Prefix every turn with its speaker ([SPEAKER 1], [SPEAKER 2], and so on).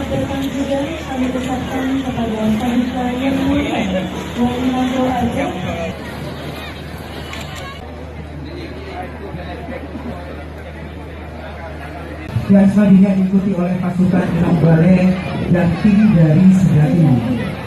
[SPEAKER 1] depan juga kami ucapkan kepada Paduka yang mulia Wali Manto Aja.
[SPEAKER 2] Dan selanjutnya diikuti oleh pasukan Enam Bale dan tim dari Sejati.